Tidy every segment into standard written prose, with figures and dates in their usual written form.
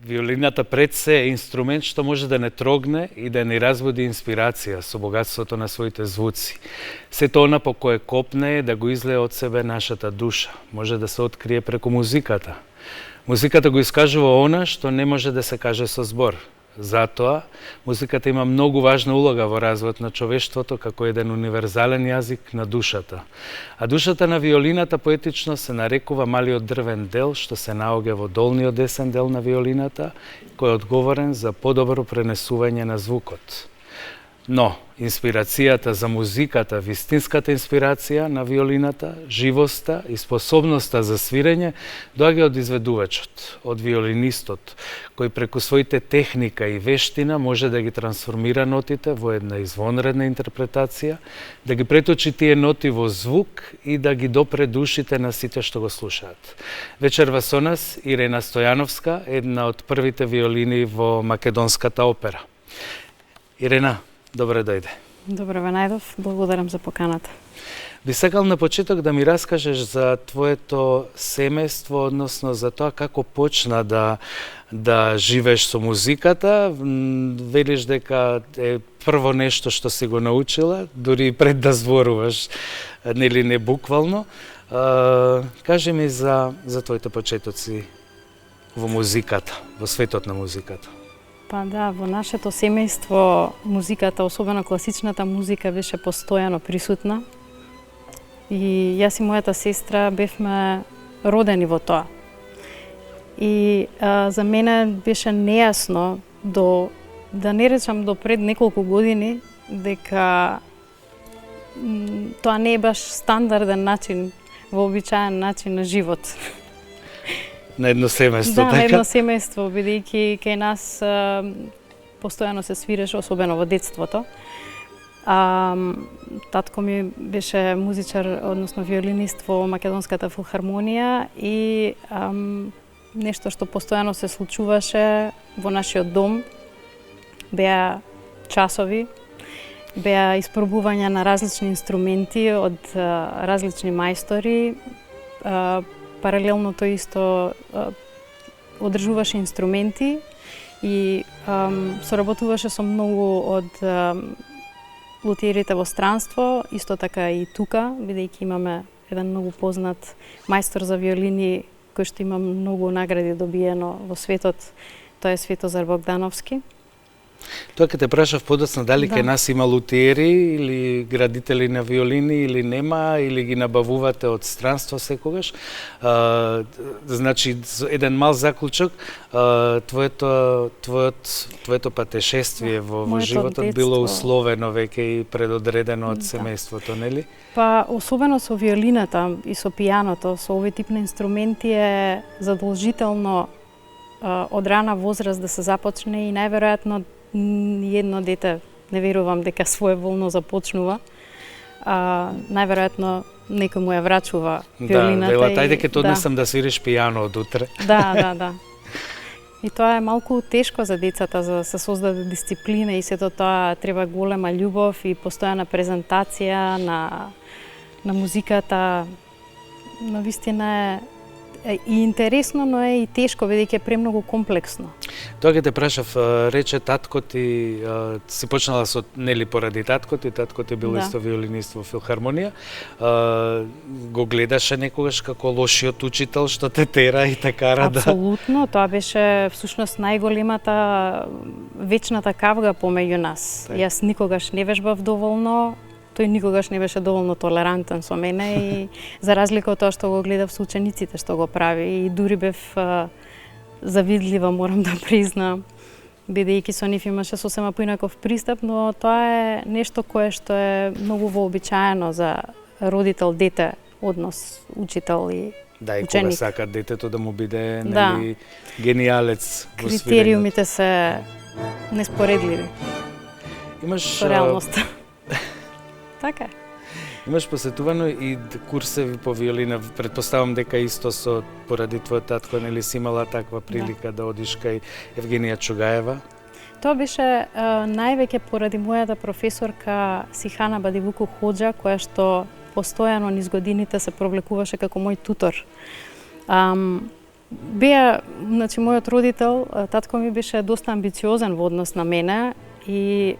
Виолината пред се е инструмент што може да не трогне и да ни разбуди инспирација со богатството на своите звуци. Сето она по кое копне е да го излее од себе нашата душа. Може да се открие преку музиката. Музиката го искажува она што не може да се каже со збор. Затоа, музиката има многу важна улога во развојот на човештвото како еден универзален јазик на душата. А душата на виолината поетично се нарекува малиот дрвен дел што се наоѓа во долниот десен дел на виолината, кој е одговорен за подобро пренесување на звукот. Но, инспирацијата за музиката, вистинската инспирација на виолината, живоста и способноста за свирење доаѓа од изведувачот, од виолинистот, кој преку своите техника и вештина може да ги трансформира нотите во една извонредна интерпретација, да ги преточи тие ноти во звук и да ги допре душите на сите што го слушаат. Вечерва со нас Ирена Стојановска, една од првите виолини во македонската опера. Ирена, добре дојде. Добре ве најдов, благодарам за поканата. Би сакал на почеток да ми раскажеш за твоето семејство, односно за тоа како почна да живееш со музиката. Велиш дека е прво нешто што си го научила, дури пред да зборуваш, нели не буквално. Кажи ми за твоите почетоци во музиката, во светот на музиката. Па да, во нашето семејство музиката, особено класичната музика, беше постојано присутна. И јас и мојата сестра бевме родени во тоа. И за мене беше нејасно да не речам до пред неколку години дека тоа не е баш стандарден начин, вообичаен начин на живот. На едно семејство, така? така? На едно семејство, бидејќи кај нас постојано се свиреше, особено во детството. Татко ми беше музичар, односно виолинист во Македонската филхармонија и нешто што постојано се случуваше во нашиот дом беа часови, беа испробувања на различни инструменти од различни мајстори. Паралелно тој исто одржуваше инструменти и соработуваше со многу од лутиерите во странство, исто така и тука, бидејќи имаме еден многу познат мајстор за виолини кој што има многу награди добиено во светот, тоа е Светозар Богдановски. Тоа ке те прашав подоцна дали кај нас има лутиери или градители на виолини или нема, или ги набавувате од странство секогаш. Значи, еден мал заклучок, твоето патешествие во животот било условено веќе и предодредено од семејството, нели? Па, особено со виолината и со пијаното, со овој тип на инструменти е задолжително од рана возраст да се започне и најверојатно едно дете, не верувам дека своеволно започнува, најверојатно некој му ја врачува виолината. Да, велат, ајде ке те однесам да свириш пијано од утре. Да. И тоа е малку тешко за децата, за да се создаде дисциплина и сето тоа треба голема љубов и постојана презентација на музиката. На вистина е и интересно, но е и тешко, бидејќи е премногу комплексно. Тоа ќе те прашав, рече татко ти, си почнала со, нели, поради татко ти бил исто виолинист во филхармонија. Го гледаше некогаш како лошиот учител што те тера и те кара да... Апсолутно, тоа беше всушност најголемата вечната кавга помеѓу нас. Јас никогаш не вежбав доволно, тој никогаш не беше доволно толерантен со мене и за разлика од тоа што го гледав со учениците што го прави и дури бев завидлива, морам да признам. бидејќи со нив имаше сосема поинаков пристап, но тоа е нешто кое што е многу вообичаено за родител, дете, однос, учител и Да, и ученик. кога сакат детето да му биде Да. нели гениалец во свирењето. Критериумите се неспоредливи Имаш со реалноста. Така е. Имаш посетувано и курсеви по виолина, претпоставам дека исто поради твојот татко нели си имала таква прилика да одиш кај Евгенија Чугаева. Тоа беше највеќе поради мојата професорка Сихана Бадивуку Хоџа, која што постојано низ годините се провлекуваше како мој тутор. Беа, значи, мојот родител, татко ми беше доста амбициозен во однос на мене и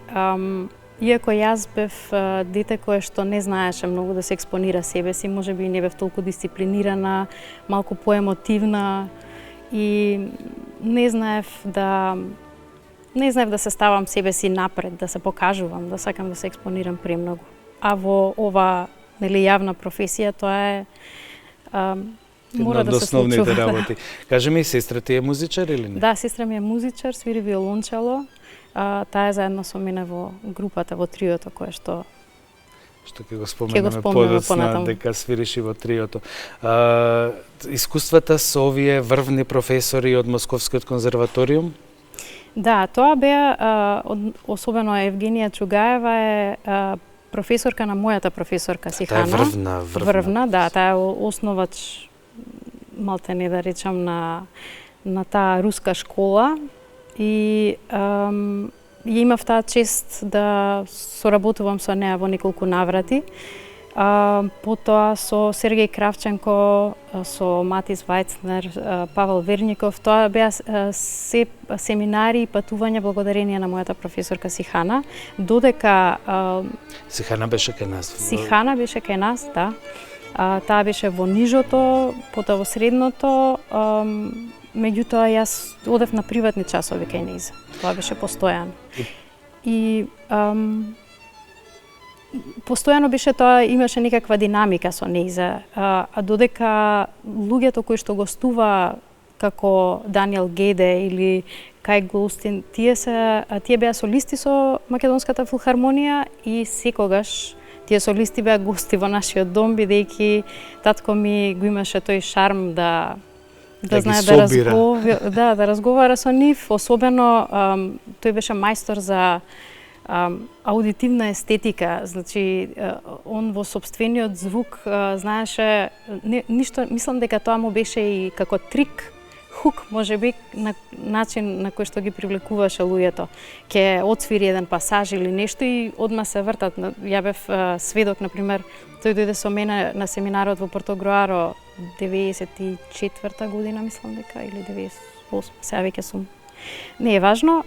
иако јас бев дете кое што не знаеше многу да се експонира себе си, можеби и не бев толку дисциплинирана, малку поемотивна и не знаев да се ставам себе си напред, да се покажувам, да сакам да се експонирам премногу. А во ова нели јавна професија тоа е мора да се основните случува. работи. Кажи ми, сестра ти е музичар или не? Да, сестра ми е музичар, свири виолончело. Таа е заедно со мене во групата, во триото кое што ќе го споменеме спомнеме подоцна понатаму. дека свириш и во триото. Искуствата со овие врвни професори од Московскиот конзерваториум? Да, тоа беа особено Евгенија Чугаева е професорка на мојата професорка Сихана. Таа е врвна. Да, таа е основач малтене да речам на таа руска школа и ја имав таа чест да соработувам со неа во неколку наврати. Потоа со Сергеј Кравченко, со Матис Вајцнер, Павел Верников, тоа беа се семинари и патувања благодарение на мојата професорка Сихана, додека Сихана беше кај нас. Сихана беше кај нас, да. Таа беше во нижото, потоа во средното, меѓутоа јас одев на приватни часови кај нејза. Тоа беше постојано. И постојано беше тоа, имаше некаква динамика со нејза, а додека луѓето кои што гостува како Даниел Геде или Кај Голстин, тие беа солисти со Македонската филхармонија и секогаш тие солисти беа гости во нашиот дом, бидејќи татко ми го имаше тој шарм да знае да разговара со нив, особено тој беше мајстор за аудитивна естетика, значи он во собствениот звук знаеше ништо, мислам дека тоа му беше и како трик, хук можеби на начин на кој што ги привлекуваше луѓето. Ке отсвири еден пасаж или нешто и одма се вртат. Ја бев сведок, на пример, тој дојде со мене на семинарот во Портогруаро 94-та година, мислам дека, или 98, сега веќе сум. Не е важно.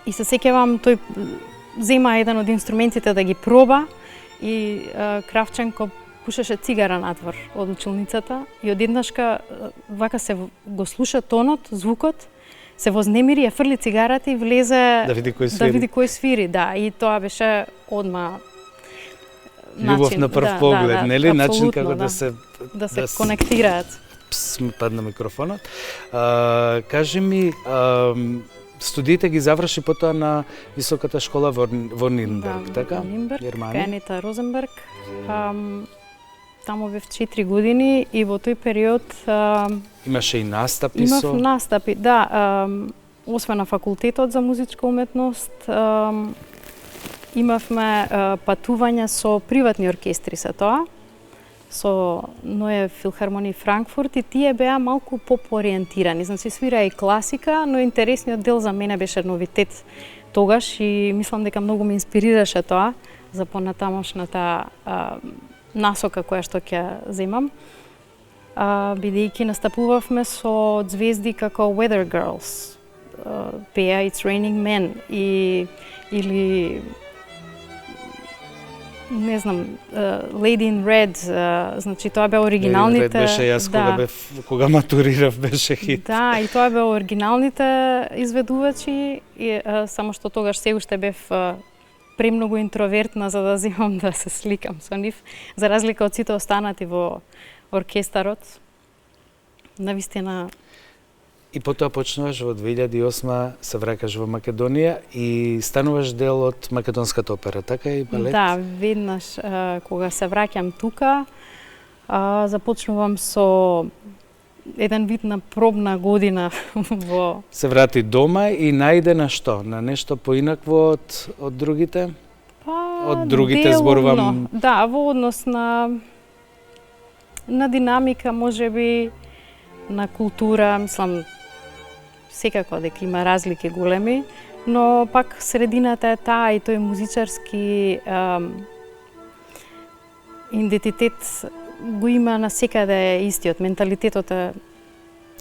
И се сеќавам, тој зема еден од инструментите да ги проба и Кравченко пушеше цигара надвор од училницата и одеднашка вака се го слуша тонот, звукот, се вознемири, ја фрли цигарата и влезе да види кој свири. Да, и тоа беше одма љубов на прв поглед, нели? Начин како да се конектираат. Ми падна микрофонот. Кажи ми, студиите ги заврши потоа на високата школа во Нинберг, така? Во Нинберг, Германија. Анита Розенберг. Таму бев 4 години и во тој период имаше и настапи имав настапи, да, освен на факултетот за музичка уметност, имавме патувања со приватни оркестри за тоа, со Ноe Филхармонија Франкфурт и тие беа малку поп-ориентирани, значи свира и класика, но интересниот дел за мене беше новитет тогаш и мислам дека многу ме инспирираше тоа за понатамошната насока која што ќе земам. Бидејќи настапувавме со звезди како Weather Girls, пеа It's Raining Men или не знам, Lady in Red, значи тоа беа оригиналните. Lady in Red беше јас кога матурирав беше хит. Да, и тоа беа оригиналните изведувачи, само што тогаш се уште бев премногу интровертна за да земам да се сликам со нив, за разлика од сите останати во оркестарот. Навистина И потоа почнуваш во 2008 се враќаш во Македонија и стануваш дел од македонската опера, така и балет? Да, веднаш кога се враќам тука, започнувам со еден вид на пробна година во... Се врати дома и најде на што? На нешто поинакво од другите? Од другите зборувам... Да, во однос на динамика, можеби, на култура, мислам, секако дека има разлики големи, но пак средината е таа и тој музичарски идентитет го има насекаде истиот, менталитетот е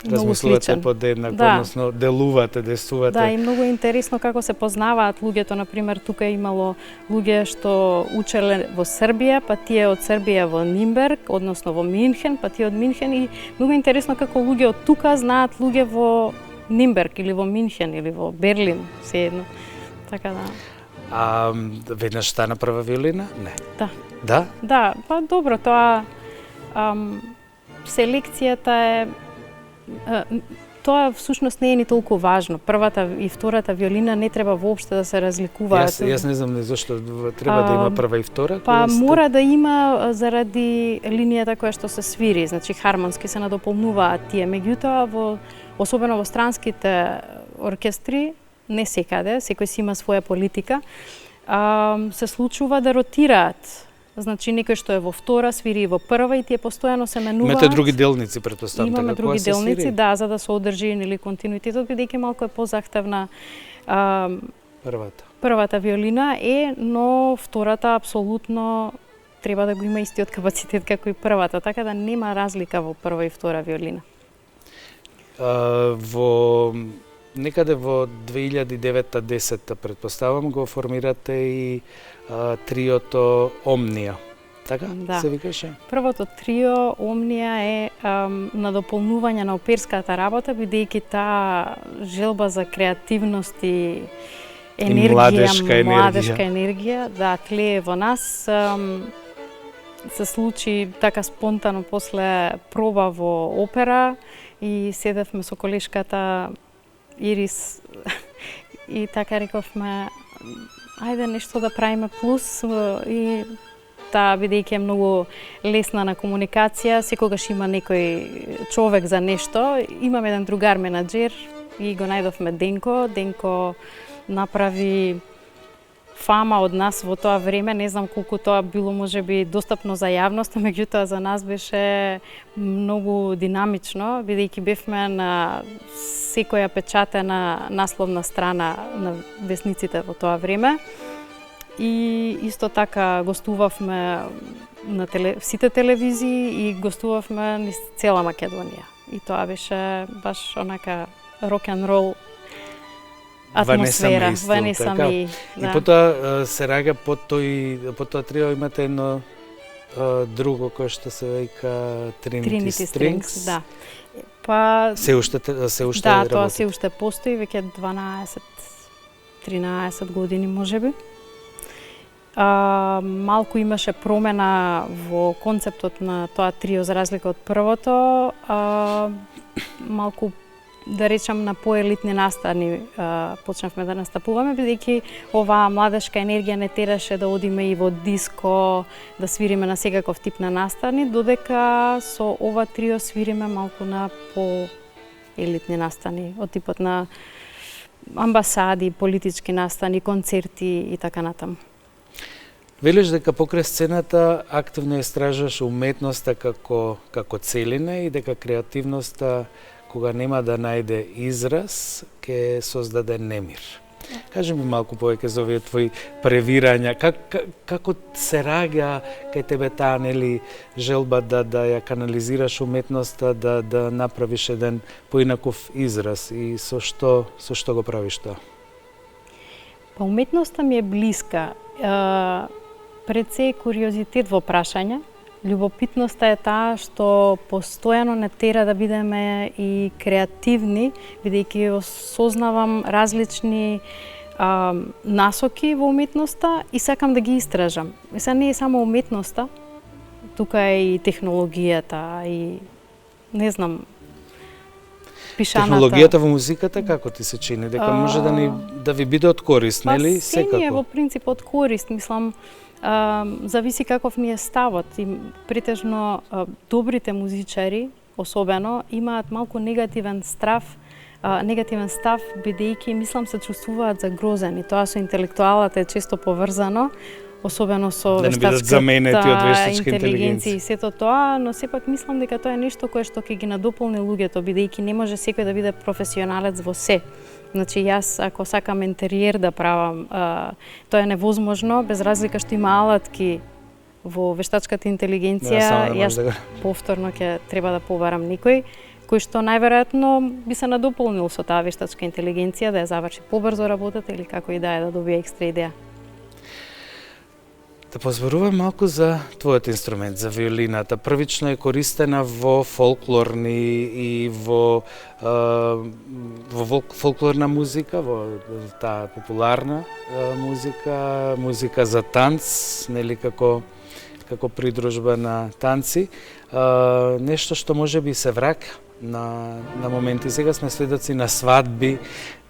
многу сличен. Размислувате подеднакво, односно делувате, действувате. Да, и многу интересно како се познаваат луѓето, например, тука е имало луѓе што учеле во Србија, па тие од Србија во Нимберг, односно во Минхен, па тие од Минхен, и многу интересно како луѓе од тука знаат луѓе во Нимберг или во Минхен или во Берлин, сеедно. Така да. Веднаш стана прва виолина? Не. Да. Да? Да, па добро, тоа селекцијата е тоа всушност не е ни толку важно. Првата и втората виолина не треба воопште да се разликуваат. Јас не знам зошто треба да има прва и втора. Па мора да има заради линијата која што се свири, значи хармонски се надополнуваат тие. Меѓутоа особено во странските оркестри, не секаде, секој си има своја политика, се случува да ротираат. Значи, некој што е во втора, свири и во прва и тие постојано се менуваат. Имате други делници, претпоставам, Имаме така, други делници, да, за да се одржи нели континуитетот, бидејќи малку е позахтевна првата виолина но втората апсолутно треба да го има истиот капацитет како и првата, така да нема разлика во прва и втора виолина. Некаде во 2009-10 претпоставам го формирате и триото Омнија, така да. Се викаше? Првото трио Омнија е надополнување на оперската работа, бидејќи таа желба за креативност и енергија, младешка енергија, да, тлее во нас. Се случи така спонтано после проба во опера и седевме со колешката Ирис и така рековме ајде нешто да правиме плюс и таа бидејќи е многу лесна на комуникација, секогаш има некој човек за нешто. Имам еден другар менаџер и го најдовме Денко. Денко направи фама од нас во тоа време, не знам колку тоа било можеби достапно за јавноста, меѓутоа за нас беше многу динамично, бидејќи бевме на секоја печатена насловна страна на весниците во тоа време. И исто така гостувавме на сите телевизии и гостувавме низ цела Македонија. И тоа беше баш онака рок-н-рол атмосфера, Ванеса Ми. И потоа се раѓа по тоа трио имате едно друго кое што се вика Trinity Strings. Да. Па се уште да, работи. Тоа се уште постои веќе 12-13 години можеби. Малку имаше промена во концептот на тоа трио за разлика од првото. Малку да речам на поелитни настани почнавме да настапуваме, бидејќи оваа младешка енергија не тераше да одиме и во диско, да свириме на секаков тип на настани, додека со ова трио свириме малку на поелитни настани, од типот на амбасади, политички настани, концерти и така натаму. Велиш дека покрај сцената активно истражуваш уметноста како целина и дека креативноста кога нема да најде израз, ќе создаде немир. Кажи ми малку повеќе за овие твои превирања, како се раѓа кај тебе таа желба да ја канализираш уметноста, да направиш еден поинаков израз и со што го правиш тоа? Па уметноста ми е блиска. Пред се куриозитет во прашање. Љубопитноста е таа што постојано не тера да бидеме и креативни, бидејќи осознавам различни насоки во уметноста и сакам да ги истражам. И сега не е само уметноста, тука е и технологијата и не знам. пишаната. Технологијата во музиката како ти се чини дека може да ви биде од корист, нели? Се ни е во принцип од корист, мислам, зависи каков ни е ставот. И претежно добрите музичари, особено, имаат малку негативен став, бидејќи мислам се чувствуваат загрозени. Тоа со интелектуалата е често поврзано, особено со вештачката интелигенција и сето тоа, но сепак мислам дека тоа е нешто кое што ќе ги надополни луѓето, бидејќи не може секој да биде професионалец во се. Значи, јас ако сакам интериер да правам, тоа е невозможно, без разлика што има алатки во вештачката интелигенција, јас повторно ќе треба да побарам некој, кој што најверојатно би се надополнил со таа вештачка интелигенција, да ја заврши побрзо работата или како и да е, да добие екстра идеја. Да позборувам малку за твојот инструмент, за виолината. Првично е користена во фолклорни и во фолклорна музика, во таа популарна музика за танц, нели како придружба на танци. Нешто што можеби се враќа на моменти. Сега сме сведоци на свадби,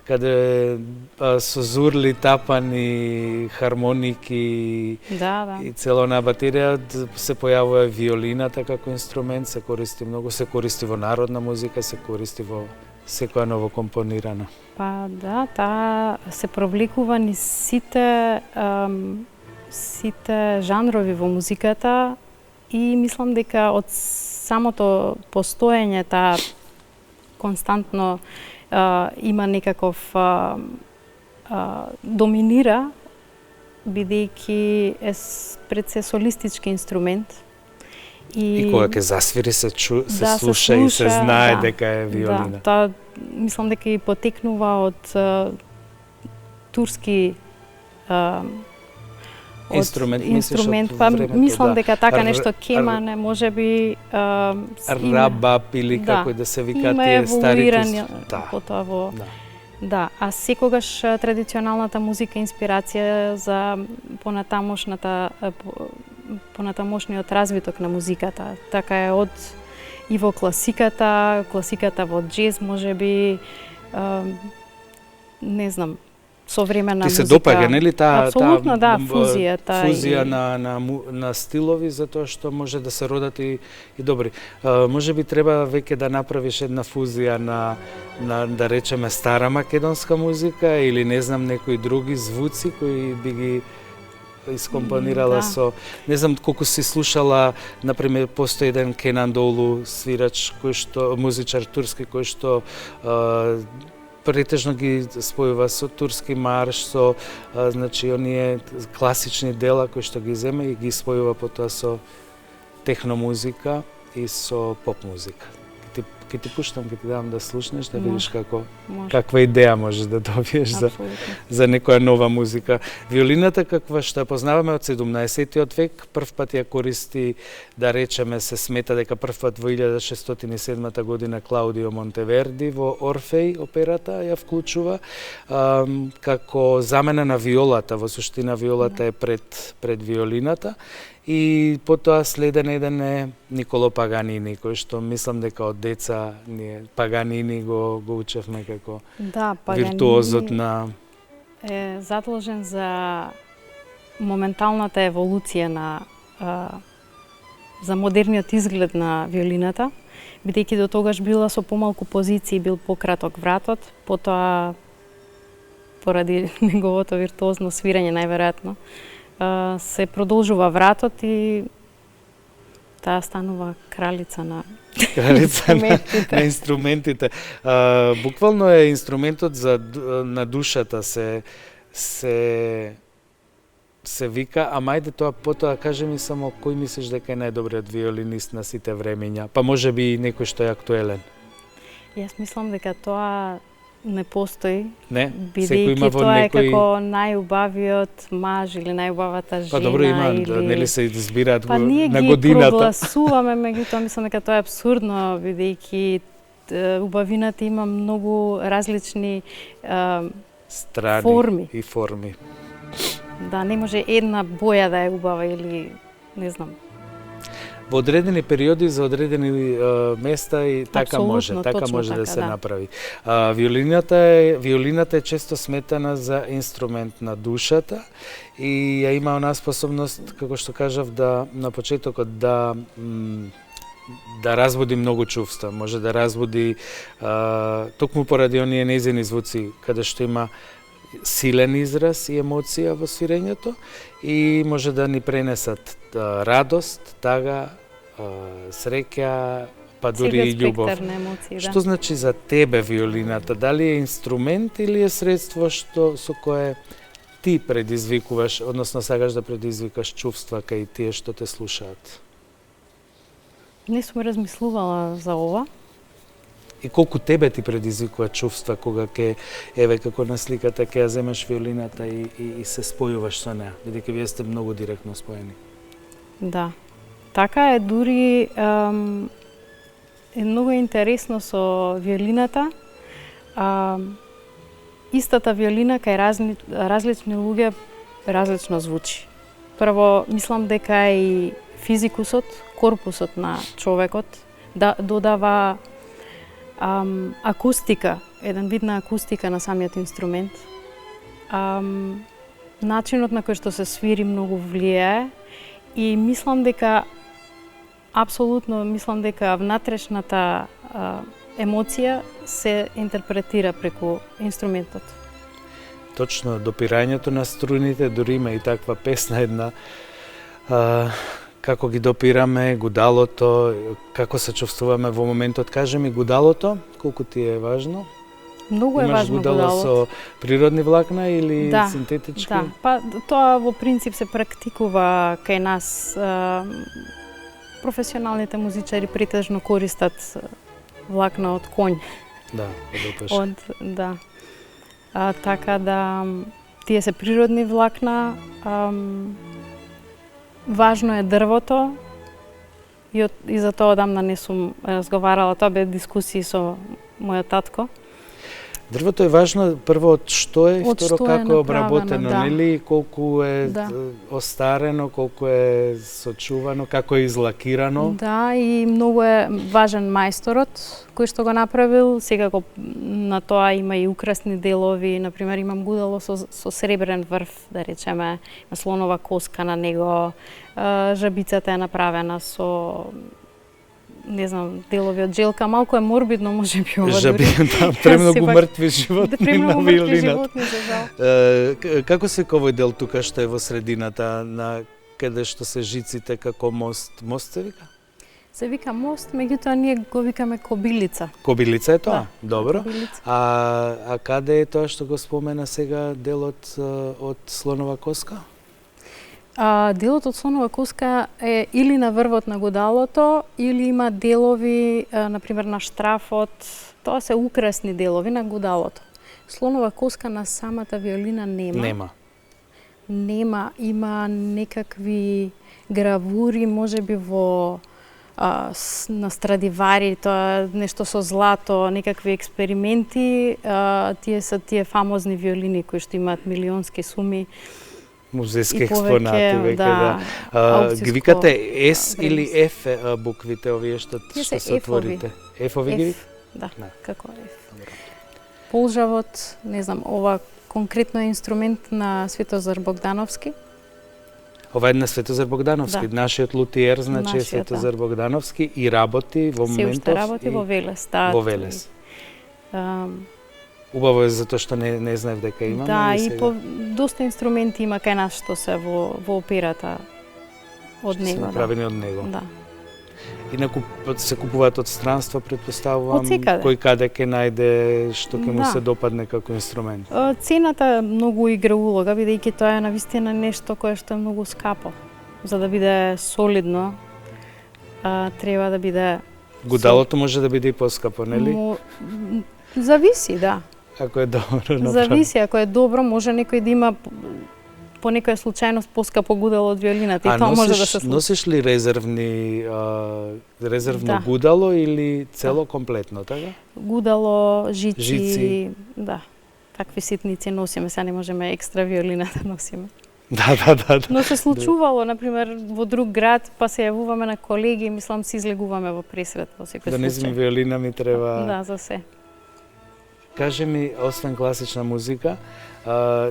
каде со зурли, тапани, хармоники и цела онаа батерија се појавува виолината како инструмент, се користи многу, се користи во народна музика, се користи во секоја ново компонирана. Па да, таа се провлекува низ сите жанрови во музиката и мислам дека од самото постоење таа константно има некаков доминира, бидејќи е пред се солистички инструмент. И кога ќе засвири се слуша и се знае дека е виолина. Да, тоа мислам дека и потекнува од турски инструмент, па мислам дека така нешто кемане, можеби рабап или како да се викаат тие старите. Потоа во да, а секогаш традиционалната музика инспирација за понатамошниот развиток на музиката. Така е од и во класиката во џез, можеби не знам, современа музика. Ти се допаѓа, нели таа апсолутно да, фузија на стилови, затоа што може да се родат и добри. Може би треба веќе да направиш една фузија на да речеме стара македонска музика или не знам некои други звуци кои би ги искомпонирала со, не знам колку си слушала, например, постои еден Кенан Доулу свирач кој што музичар турски кој што претежно ги спојува со турски марш, со значи оние класични дела кои што ги земе и ги спојува потоа со техномузика и со поп музика. Ке ти пуштам, ке ти давам да слушнеш, да видиш каква идеја можеш да добиеш за некоја нова музика. Виолината каква што ја познаваме од 17-тиот век, прв пат ја користи, да речеме, се смета дека прв пат во 1607 година Клаудио Монтеверди во Орфеј операта ја вклучува како замена на виолата. Во суштина виолата е пред виолината. И потоа следен еден е Николо Паганини, кој што мислам дека од деца ние Паганини го учевме како виртуозот на... е задложен за моменталната еволуција за модерниот изглед на виолината, бидејќи до тогаш била со помалку позиции, бил пократок вратот, потоа поради неговото виртуозно свирење најверојатно се продолжува вратот и таа станува кралица на инструментите. Буквално е инструментот на душата се вика, а мајде тоа потоа кажи ми само кој мислиш дека е најдобриот виолинист на сите времења, па може би и некој што е актуелен. Јас мислам дека тоа не постои, бидејќи тоа е како најубавиот маж или најубавата жена. Па добро има, нели се избираат на годината. Па ние ги прогласуваме, меѓутоа мислам дека тоа е апсурдно, бидејќи убавината има многу различни страни форми. И форми. Да, не може една боја да е убава или не знам. во одредени периоди за одредени места и така Апсолутно, така точно може да така, се да. направи. Виолината е често сметана за инструмент на душата и ја има онаа способност, како што кажав, да на почетокот да разбуди многу чувства, може да разбуди токму поради оние нејзини звуци каде што има силен израз и емоција во свирењето и може да ни пренесат радост, тага, среќа, па дури и љубов. спектар на емоции, да. Што значи за тебе виолината? Дали е инструмент или е средство со кое ти предизвикуваш, односно сакаш да предизвикаш чувства кај тие што те слушаат? Не сум размислувала за ова. И колку тебе ти предизвикува чувства кога еве како на сликата ќе ја земеш виолината и се спојуваш со неа, бидејќи вие сте многу директно споени. Да. Така е, дури е многу интересно со виолината. Истата виолина кај различни луѓе различно звучи. Прво, мислам дека и физикусот, корпусот на човекот додава акустика, еден вид на акустика на самиот инструмент. Начинот на кој што се свири многу влијае и мислам дека внатрешната емоција се интерпретира преку инструментот. Точно, допирањето на струните, дури има и таква песна една, како ги допираме, гудалото, како се чувствуваме во моментот. Кажи ми, гудалото, колку ти е важно? Многу е важно гудало гудалото. со природни влакна или синтетички? Да, па тоа во принцип се практикува кај нас. Професионалните музичари претежно користат влакна од конј. Да, од опешка. Да. Така да, тие се природни влакна. Важно е дрвото и за тоа одамна не сум разговарала. Тоа бе дискусии со мојот татко. Дрвото е важно прво од што е, второ како е обработено, да. нели, колку е остарено, колку е сочувано, како е излакирано. Да, и многу е важен мајсторот кој што го направил. Секако на тоа има и украсни делови, например имам гудало со сребрен врв, да речеме, на слонова коска на него. Жабицата е направена со делови од джелка, малку е морбидно можеби ова. Премногу мртви животни премногу на мртви виолината. животни, за жал. Како се овој дел тука што е во средината, на каде што се жиците како мост? Мост се вика? Се вика мост, меѓутоа ние го викаме кобилица. Кобилица е тоа? Да, Добро. кобилица. А каде е тоа што го спомена сега делот од слонова коска? Делот од слонова коска е или на врвот на гудалото, или има делови, например на штрафот. Тоа се украсни делови на гудалото. Слонова коска на самата виолина нема. Нема, има некакви гравури, можеби на Страдивари, тоа нешто со злато, некакви експерименти. Тие се тие фамозни виолини кои што имаат милионски суми. Музејски експонати веќе, да. Ги викате С или Ф буквите овие што се отворите? Ф-ови ги викате? Да, како Ф. Полжавот, не знам, ова конкретно е инструмент на Светозар Богдановски. Ова е на Светозар Богдановски, нашиот лутиер, значи Светозар Богдановски и работи во моментов. Се уште работи во Велес, да. Во Велес. Убаво е затоа што не знаев дека имаме. Да, и доста инструменти има кај нас што се во операта од него. Што се направени од него. Да. Инаку се купуваат од странство, претпоставувам, кој каде ќе најде што ќе му се допадне како инструмент. Цената многу игра улога, бидејќи тоа е навистина нешто кое што е многу скапо. За да биде солидно, треба да биде... Гудалото може да биде и поскапо, нели? Зависи, да. Ако е добро направено. Зависи, ако е добро, може некој да има по некоја случајност поскапо гудало од виолината и тоа може да се случи. Носиш ли резервно гудало или цело комплетно, така? Гудало, жици, да. Такви ситници носиме, сега не можеме екстра виолина да носиме. Да. Но се случувало, например, во друг град, па се јавуваме на колеги и мислам се излегуваме во пресрет во секој Донеси ми случај. виолина, ми треба... Да, за се. Кажи ми, освен класична музика,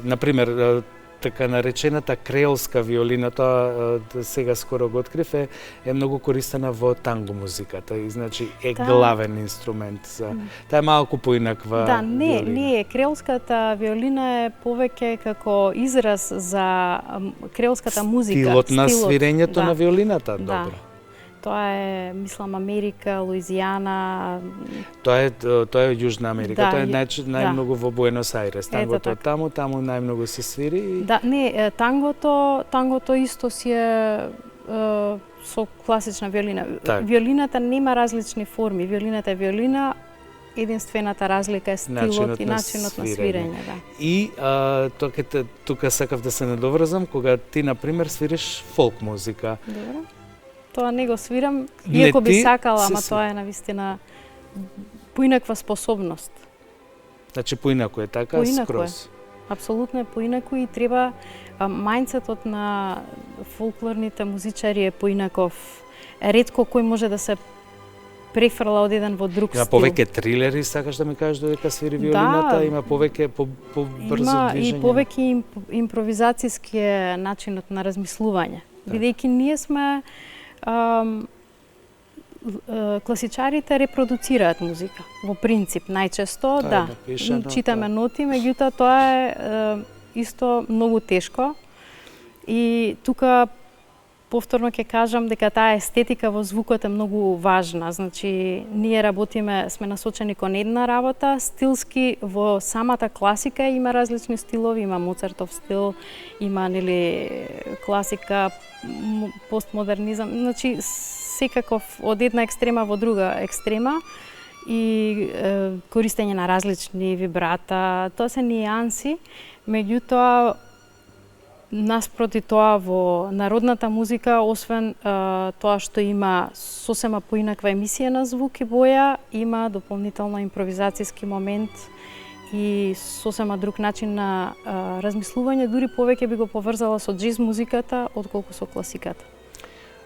например, така наречената креолска виолина, тоа сега скоро го открив, е многу користена во танго музиката и значи е главен инструмент за... Таа е малку поинаква Да, виолина. не, креолската виолина е повеќе како израз за креолската музика. Стилот на свирењето на виолината, Да. добро. Тоа е, мислам, Америка, Луизијана. Тоа е Јужна Америка, Да, тоа е најмногу во Буенос Ајрес. Тангото така. таму најмногу се свири и... Да, не, тангото исто си е со класична виолина. Так. Виолината нема различни форми. Виолината е виолина, единствената разлика е стилот и начинот на свирење. Да. И тука сакав да се надоврзам, кога ти, например, свириш фолк музика. Добро. Тоа не го свирам, Не, иако би ти сакала, се ама тоа е навистина поинаква способност. Значи поинаку е така, Поинаку скроз. Апсолутно е поинаку и треба мајндсетот на фолклорните музичари е поинаков. Ретко кој може да се префрла од еден во друг Има стил. повеќе трилери, сакаш да ми кажеш додека свири виолината, има повеќе побрзо Има движење. и повеќе импровизацијски е начинот на размислување. Бидејќи ние сме класичарите репродуцираат музика во принцип најчесто, Тоа е да. напишано, Читаме ноти, меѓутоа тоа е исто многу тешко. И тука повторно ќе кажам дека таа естетика во звукот е многу важна. Значи, ние работиме, сме насочени кон една работа, стилски во самата класика има различни стилови, има Моцартов стил, има нели класика, постмодернизам, значи секаков од една екстрема во друга екстрема и користење на различни вибрата, тоа се нијанси, меѓутоа наспроти тоа во народната музика, освен тоа што има сосема поинаква емисија на звук и боја, има дополнително импровизацијски момент и сосема друг начин на размислување, дури повеќе би го поврзала со џез музиката отколку со класиката.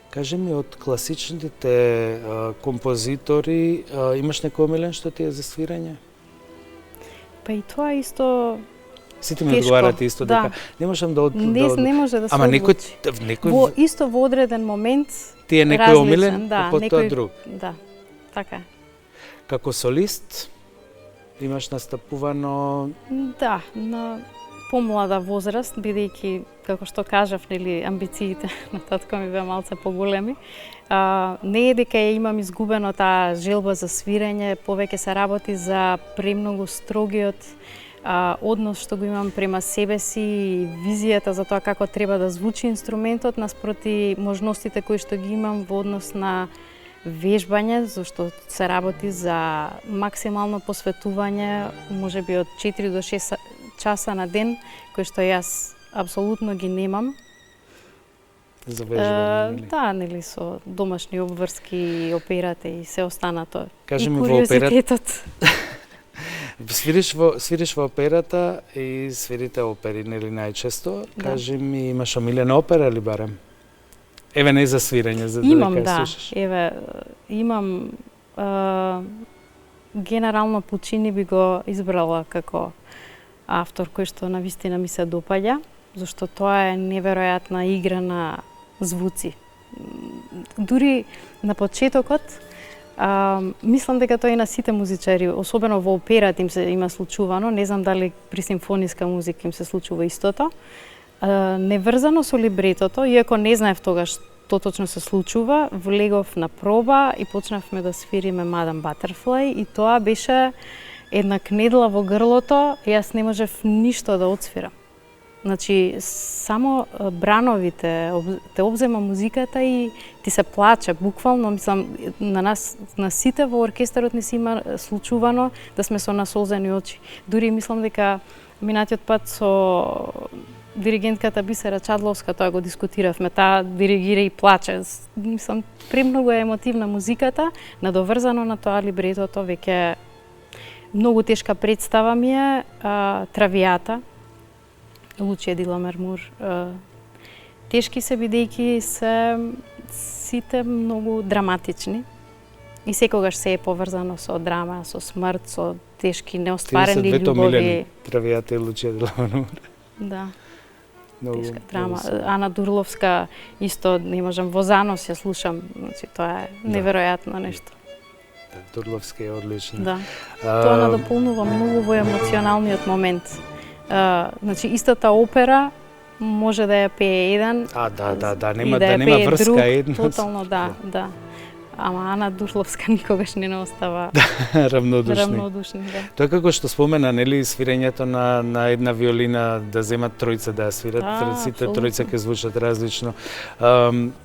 Кажи ми, од класичните композитори, имаш некој омилен што ти е за свирење? Па и тоа исто Сите ми тешко, одговарате исто да. дека не можам да не може да се Ама одлучи. некој Исто во одреден момент ти е некој различен, омилен, да, а потоа друг. Да, така е. Како солист имаш настапувано... Да, на помлада возраст, бидејќи, како што кажав, нели, амбициите на татко ми беа малце поголеми. Не е дека ја имам изгубено таа желба за свирење, повеќе се работи за премногу строгиот однос што го имам према себе си и визијата за тоа како треба да звучи инструментот наспроти можностите кои што ги имам во однос на вежбање, зашто се работи за максимално посветување, можеби од 4 до 6 часа на ден, кои што јас апсолутно ги немам. За вежбање, нели? Да, нели, со домашни обврски, операта и се останато. Кажи и ми, во куриозитетот. Свириш во операта и свирите опери, нели, најчесто. Да. Кажи ми, имаш омилена опера или барем? Еве не за свирење, за Имам, дека да. слушаш. Еве, имам генерално Пучини би го избрала како автор кој што навистина ми се допаѓа, зашто тоа е неверојатна игра на звуци. Дури на почетокот, мислам дека тоа и на сите музичари, особено во операта им се има случувано, не знам дали при симфониска музика им се случува истото, неврзано со либретото, иако не знаев тогаш што точно се случува, влегов на проба и почнавме да свириме Madame Butterfly и тоа беше една кнедла во грлото, јас не можев ништо да отсвирам. Значи, само брановите те обзема музиката и ти се плаче, буквално, мислам, на нас, на сите во оркестарот не си има случувано да сме со насолзени очи. Дури мислам дека минатиот пат со диригентката Бисера Чадловска тоа го дискутиравме, таа диригира и плаче. Мислам, премногу е емотивна музиката, надоврзано на тоа либретото, веќе многу тешка представа ми е Травијата. Лучија Диламермур. Тешки се бидејќи се сите многу драматични и секогаш се е поврзано со драма, со смрт, со тешки неостварени Тие се двете љубови. омилени травијата и Лучија Диламермур. Да. Многу, Тешка драма. многу се. Ана Дурловска исто не можам во занос ја слушам, значи тоа е неверојатно нешто. Дурловски е одлично. Да. Тоа надополнува многу во емоционалниот момент. Значи истата опера може да ја пее еден нема и да ја нема пее врска друг, едно. тотално да. Ама Ана Дурловска никогаш не остава равнодушни. Да. Тоа како што спомена, нели, свирењето на една виолина, да земат тројца да ја свират, сите апсолутно. тројца ќе звучат различно.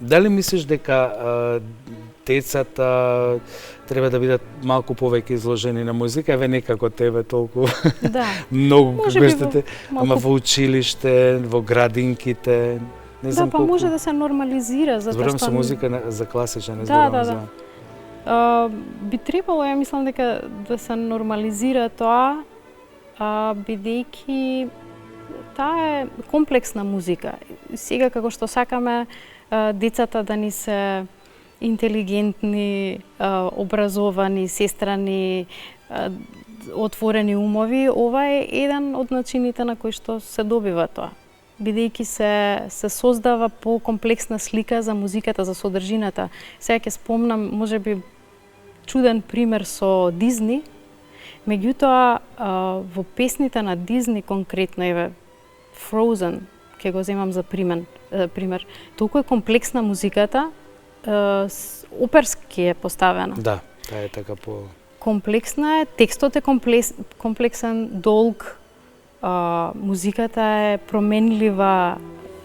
Дали мислиш дека децата треба да бидат малку повеќе изложени на музика, еве некако тебе толку Да. многу Може како би штете, малку- ама во училиште, во градинките, не знам па колку. може да се нормализира затоа Зборувам што со музика за класична, не Да, зборувам да, за... би требало, ја мислам дека да се нормализира тоа, бидејќи таа е комплексна музика. Сега како што сакаме децата да ни се интелигентни, образовани, сестрани, отворени умови, ова е еден од начините на кои што се добива тоа. Бидејќи се создава покомплексна слика за музиката, за содржината. Сега ќе спомнам, можеби чуден пример со Дизни, меѓутоа во песните на Дизни конкретно, еве Frozen, ќе го земам за пример, толку е комплексна музиката, оперски е поставена. Да, таа е така по... Комплексна е, текстот е комплексен, долг, музиката е променлива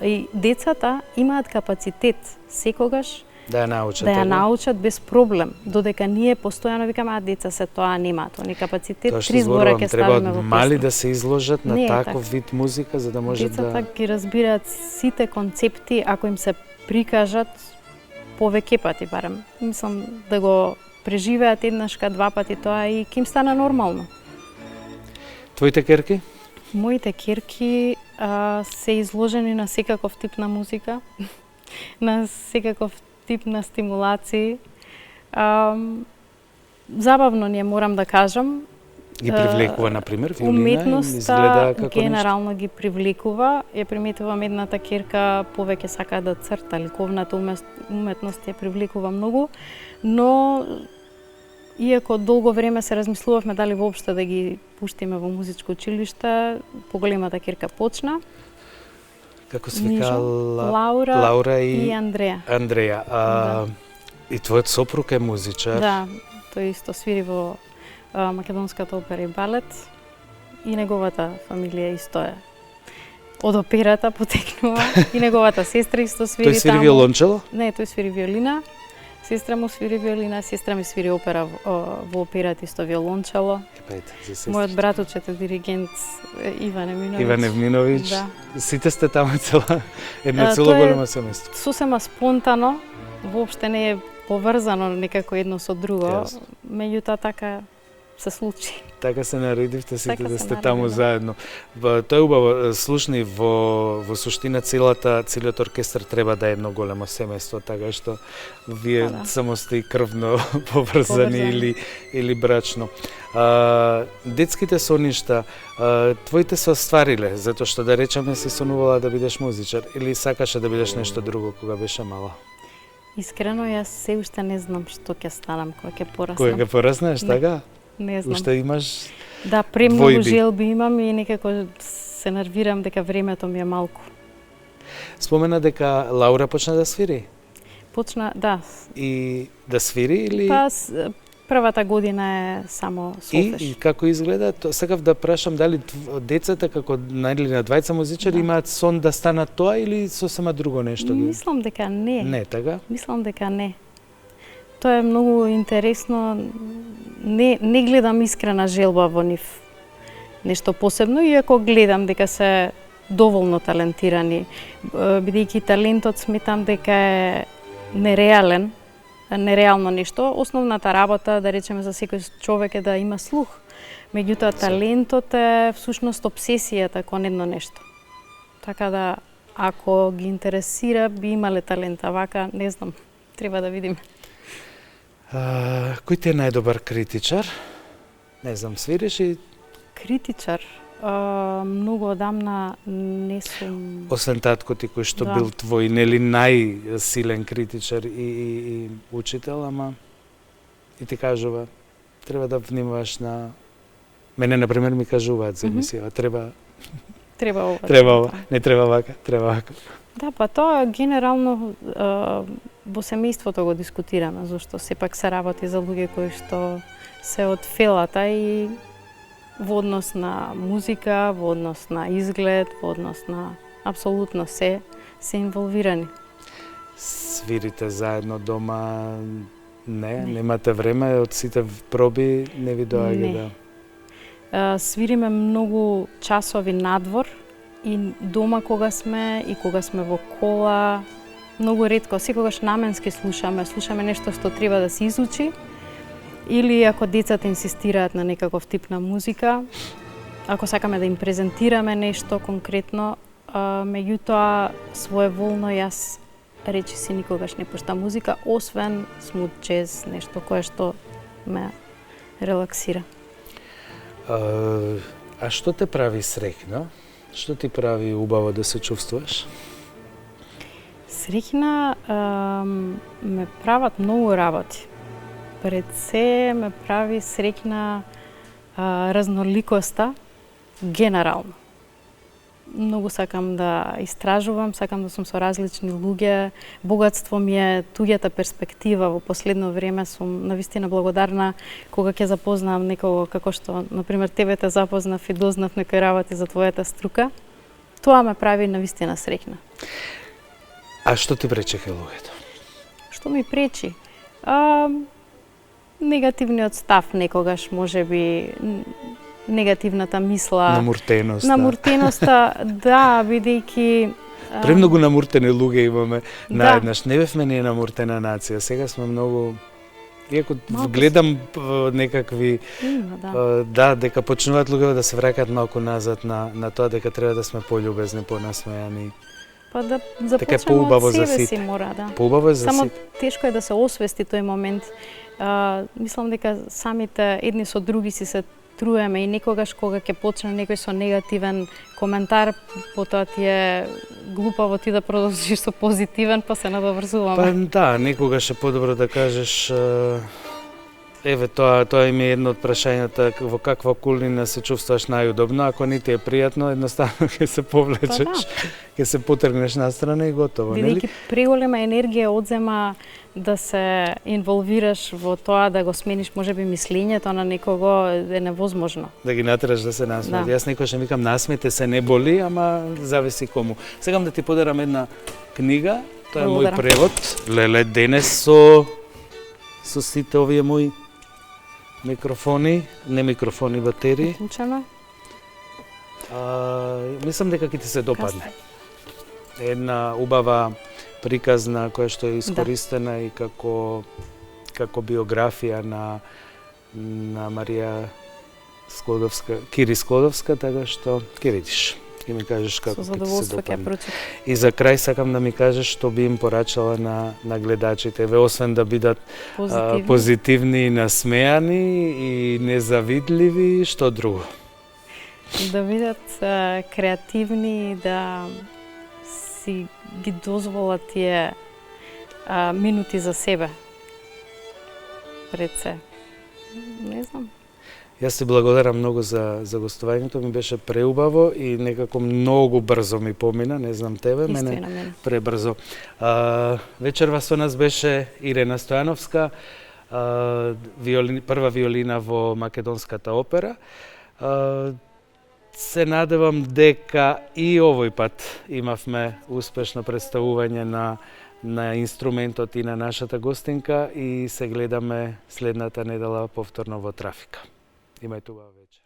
и децата имаат капацитет секогаш Да ја научат. да ја така? научат без проблем, додека ние постојано викаме деца се тоа немаат, они капацитет, Тоа што три збора зборувам, ќе треба ставиме во мали песна. да се изложат на Не е таков така. вид музика за да може Децата да... ги разбираат сите концепти ако им се прикажат повеќе пати барем. Мислам да го преживеат еднашка, два пати тоа и ќе им стане нормално. Твоите керки? Моите керки се изложени на секаков тип на музика, на секаков тип на стимулации. Забавно ни е, морам да кажам. Ги привлекува, например, виолина? Уметноста Изгледа како генерално ги привлекува. Ја приметувам едната керка повеќе сака да црта, ликовната уметност ја привлекува многу, но иако долго време се размислувавме дали воопшто да ги пуштиме во музичко училиште, поголемата керка почна. Како се вика Лаура и Андреја. Андреја. Да. И твојот сопруг е музичар. Да, тој исто свири во Македонската опера и балет и неговата фамилија исто е од операта потекнува и неговата сестра исто свири таму. Тој свири виолончело? Не, тој свири виолина. Сестра му свири виолина, сестра ми свири опера во операта исто виолончело. Епајте, за сестра. Мојот браточет е диригент Иван Еминовиќ. Иван Евминовиќ. Да. Сите сте таму едно цело Тоа е големо семејство. Сосема спонтано, воопште не е поврзано некако едно со друго, Јасно. меѓутоа така се случи. Така се наредивте сите Така да се сте нареди, таму да. заедно. Тоа е убаво. Слушни, во суштина целиот оркестар треба да е едно големо семејство, така што вие Да. само сте и крвно поврзани или брачно. Детските соништа, твоите се оствариле, затоа што да речеме си сонувала да бидеш музичар или сакаше да бидеш нешто друго кога беше мала? Искрено, јас се уште не знам што ќе станам кога ќе Кога пораснам. ќе пораснеш, Не. така? Не знам. Уште имаш... Да, премногу двојби. желби имам и некако се нервирам дека времето ми е малку. Спомена дека Лаура почна да свири. Почна, да, И да свири или... првата година е само солфеж. И како изгледа? Сакав да прашам дали децата како на двајца музичари Да. имаат сон да станат тоа или сосема друго нешто? Мислам дека не. Не, така? Мислам дека не. Тоа е многу интересно. Не гледам искрена желба во нив. Нешто посебно, иако гледам дека се доволно талентирани. Бидејќи талентот сметам дека е нереално нешто. Основната работа, да речеме, за секој човек е да има слух. Меѓутоа, талентот е всушност обсесијата кон едно нешто. Така да, ако ги интересира, би имале талента. Вака, не знам, треба да видиме. Кој ти е најдобар критичар? Не знам, свириш и Критичар, многу одамна не сум... освен татко ти кој што Да. бил твој нели најсилен критичар и учител, ама и ти кажува треба да внимаваш на мене на пример ми кажуваат за емисија, Треба ова. треба ова, не треба вака, треба вака. Да, па тоа генерално во семејството го дискутираме, зашто сепак се работи за луѓе кои што се од фелата и во однос на музика, во однос на изглед, во однос на апсолутно се инволвирани. Свирите заедно дома? Не, немате време од сите проби, не ви доаѓа Не. да. Свириме многу часови надвор и дома кога сме и кога сме во кола, многу ретко, секогаш наменски слушаме нешто што треба да се изучи, или ако децата инсистираат на некаков тип на музика, ако сакаме да им презентираме нешто конкретно, меѓутоа своеволно јас речиси никогаш не пуштам музика, освен смут джез, нешто кое што ме релаксира. А што те прави среќна? Што ти прави убаво да се чувствуваш? Среќна ме прават многу работи. Пред се ме прави среќна разноликоста генерално. Многу сакам да истражувам, сакам да сум со различни луѓе. Богатство ми е туѓата перспектива. Во последно време сум навистина благодарна кога ќе запознам некого како што, например, тебе те запознав и дознав некои работи за твојата струка. Тоа ме прави навистина среќна. А што ти пречеха луѓето? Што ми пречи? Негативниот став некогаш, можеби негативната мисла. Намуртеноста, да, бидејќи... Премногу намуртени луѓе имаме Да. наеднаш. Не бевме ние намуртена нација, сега сме многу... Иако гледам некакви... Има, да, дека почнуваат луѓе да се враќаат малку назад на тоа дека треба да сме пољубезни, понасмејани. Па да Така е започнеме поубаво од за себе сите. си мора, да. Поубаво е за Само сите. тешко е да се освести тој момент. Мислам дека самите едни со други си се труеме и некогаш кога ќе почне некој со негативен коментар, потоа ти е глупаво ти да продолжиш со позитивен, па се надоврзуваме. Па да, некогаш е подобро да кажеш еве тоа им е едно од прашањата во каква околина се чувствуваш најудобно, ако не ти е пријатно, едноставно ќе се повлечеш, ќе се потргнеш настрана и готово, нели? Бидејќи преголема енергија одзема да се инволвираш во тоа да го смениш можеби мислењето на некого е невозможно. Да ги натераш да се насмеат. Да. Јас некогаш викам насмете се, не боли, ама зависи кому. Сакам да ти подарам една книга, тоа е мој Благодарам. превод. Леле, денес со сите овие мои микрофони, не микрофони, батерии. Вклучено? Мислам дека ќе ти се допадне. Една убава приказна која што е искористена и како биографија на Марија Склодовска, Кири Склодовска, така што ќе видиш. Ќе ми кажеш како Со ќе ти се задоволство ќе допадне. прочитам. И за крај сакам да ми кажеш што би им порачала на гледачите, ве освен да бидат позитивни и насмејани и незавидливи, што друго? Да бидат креативни, да си ги дозволат тие минути за себе. Пред се. Не знам. Јас ти благодарам многу за гостувањето, ми беше преубаво и некако многу брзо ми помина, не знам тебе, Исто и мене на мене. пребрзо. Вечерва со нас беше Ирена Стојановска, прва виолина во Македонската опера. Се надевам дека и овој пат имавме успешно представување на инструментот и на нашата гостинка и се гледаме следната недела повторно во Трафика. Имајте убава вечер.